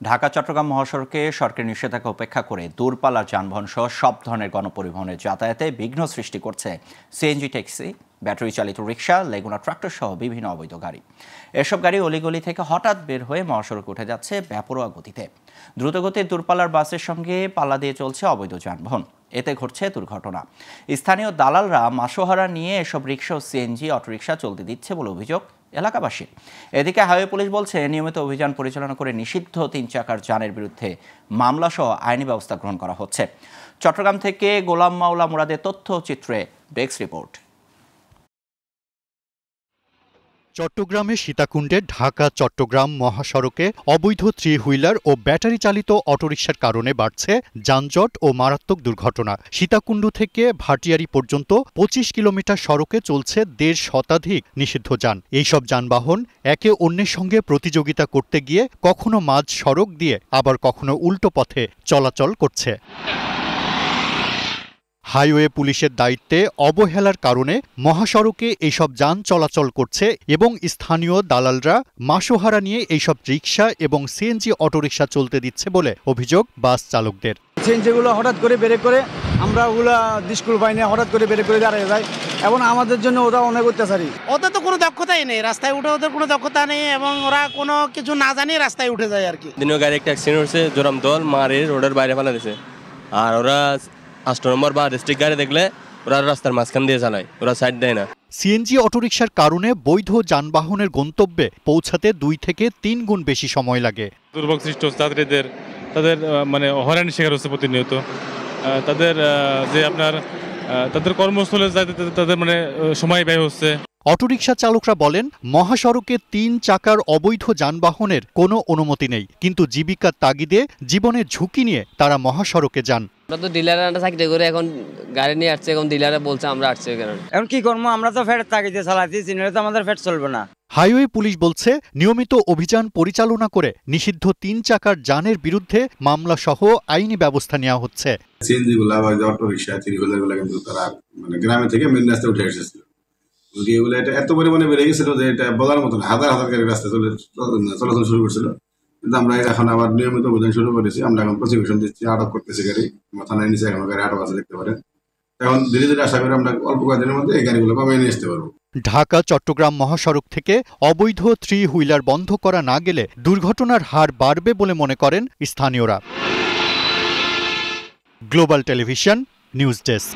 ঢাকা চট্টগ্রাম মহাসড়কে সরকারি নিষেধাজ্ঞা উপেক্ষা করে দূরপাল্লার যানবাহন সহ সব ধরনের গণপরিবহনের যাতায়াতে বিঘ্ন সৃষ্টি করছে সিএনজি ট্যাক্সি, ব্যাটারি চালিত রিক্সা, লেগুনা ট্রাক্টর সহ বিভিন্ন অবৈধ গাড়ি। এসব গাড়ি অলিগলি থেকে হঠাৎ বের হয়ে মহাসড়কে উঠে যাচ্ছে বেপরোয়া গতিতে। দ্রুতগতির দূরপাল্লার বাসের সঙ্গে পাল্লা দিয়ে চলছে অবৈধ যানবাহন, এতে ঘটছে দুর্ঘটনা। স্থানীয় দালালরা মাসোহারা নিয়ে এসব রিক্সা ও সিএনজি অটোরিকশা চলতে দিচ্ছে বলে অভিযোগ এলাকাবাসীর। এদিকে হাইওয়ে পুলিশ বলছে, নিয়মিত অভিযান পরিচালনা করে নিষিদ্ধ 3 চাকার যানের বিরুদ্ধে মামলা সহ আইনি ব্যবস্থা গ্রহণ করা হচ্ছে। চট্টগ্রাম থেকে গোলাম মাওলা মুরাদের তথ্যচিত্রে ডেস্ক রিপোর্ট। চট্টগ্রামের সীতাকুণ্ডে ঢাকা চট্টগ্রাম মহাসড়কে অবৈধ 3 হুইলার ও ব্যাটারি চালিত অটোরিকশার কারণে বাড়ছে যানজট ও মারাত্মক দুর্ঘটনা। সীতাকুণ্ড থেকে ভাটিয়ারি পর্যন্ত 25 কিলোমিটার সড়কে চলছে 1.5 শতাধিক নিষিদ্ধ যান। এইসব যানবাহন একে অন্যের সঙ্গে প্রতিযোগিতা করতে গিয়ে কখনো মাঝ সড়ক দিয়ে আবার কখনো উল্টো পথে চলাচল করছে। হাইওয়ে পুলিশের দায়িত্বে অবহেলার কারণে মহাসড়কে এইসব যান চলাচল করছে এবং স্থানীয় দালালরা মাসোহারা নিয়ে এইসব রিক্সা এবং সিএনজি অটোরিকশা চলতে দিচ্ছে বলে অভিযোগ বাস চালকদের। সিএনজিগুলো হঠাৎ করে বের করে আমরা ওগুলা স্কুল বাইনে হঠাৎ করে বের করে দাঁড়িয়ে যায় এবং আমাদের জন্য ওরা অনেক অত্যাচারী। ওদের তো কোনো দক্ষতাই নেই, রাস্তায় উঠে ওদের কোনো দক্ষতা নেই এবং ওরা কোনো কিছু না জানিয়ে রাস্তায় উঠে যায় আর কি। দিনের গাড়ি একটা অ্যাক্সিডেন্ট হচ্ছে, জোরাম দল মারে রোডের বাইরে ফেলা দিয়েছে। আর ওরা 8 নম্বর বা ডিস্ট্রিক্ট গাড়ি দেখলে ওরা রাস্তার মাঝখান দিয়ে চালায়, ওরা সাইড দেয় না। সিএনজি অটোরিকশার কারণে বৈধ যানবাহনের গন্তব্যে পৌঁছাতে 2 থেকে 3 গুণ বেশি সময় লাগে। দুর্ভোগ সৃষ্টি হচ্ছে যাত্রীদের, তাদের মানে হয়রানির শিকার হচ্ছে প্রতিনিয়ত। তাদের যে আপনার তাদের কর্মস্থলে যাইতে তাদের মানে সময় ব্যয় হচ্ছে। অটোরিকশা চালকরা বলেন, মহাসড়কে 3 চাকার অবৈধ যানবাহনের কোনো অনুমতি নেই, কিন্তু জীবিকার তাগিদে জীবনের ঝুঁকি নিয়ে তারা মহাসড়কে যান। আমরা তো ডিলারে চাকরি করে এখন গাড়ি নিয়ে আসছে, এখন ডিলারে বলছে আমরা আসছি কারণ এখন কি করবো, আমরা তো ফের তাগিদে চালাচ্ছি, চিনলে তো আমাদের ফের চলবে না। হাইওয়ে পুলিশ বলছে, নিয়মিত অভিযান পরিচালনা করে নিষিদ্ধ 3 চাকার যানের বিরুদ্ধে মামলা সহ আইনি ব্যবস্থা নেওয়া হচ্ছে। সিএনজি গুলা বা অটোরিকশা, 3 হুইলার গুলা কিন্তু তারা মানে গ্রামে থেকে মেন রাস্তায় উঠে এসেছিল। এগুলো এটা এত পরিমাণে বেড়ে গেছিল যে এটা বলার মতন, হাজার হাজার গাড়ি রাস্তায় চলাচল শুরু করছিল। কিন্তু আমরা এখন আবার নিয়মিত অভিযান শুরু করেছি। আমরা এখন প্রসিকিউশন দিচ্ছি, আটক করতেছি গাড়ি। থানায় নিচে এখন গাড়ি আটক আছে, দেখতে পারেন। এখন ধীরে ধীরে আশা করি আমরা অল্প কয়েকদিনের মধ্যে এই গাড়িগুলো কমিয়ে নিয়ে আসতে পারবো। ঢাকা চট্টগ্রাম মহাসড়ক থেকে অবৈধ 3 হুইলার বন্ধ করা না গেলে দুর্ঘটনার হার বাড়বে বলে মনে করেন স্থানীয়রা। Global television news desk.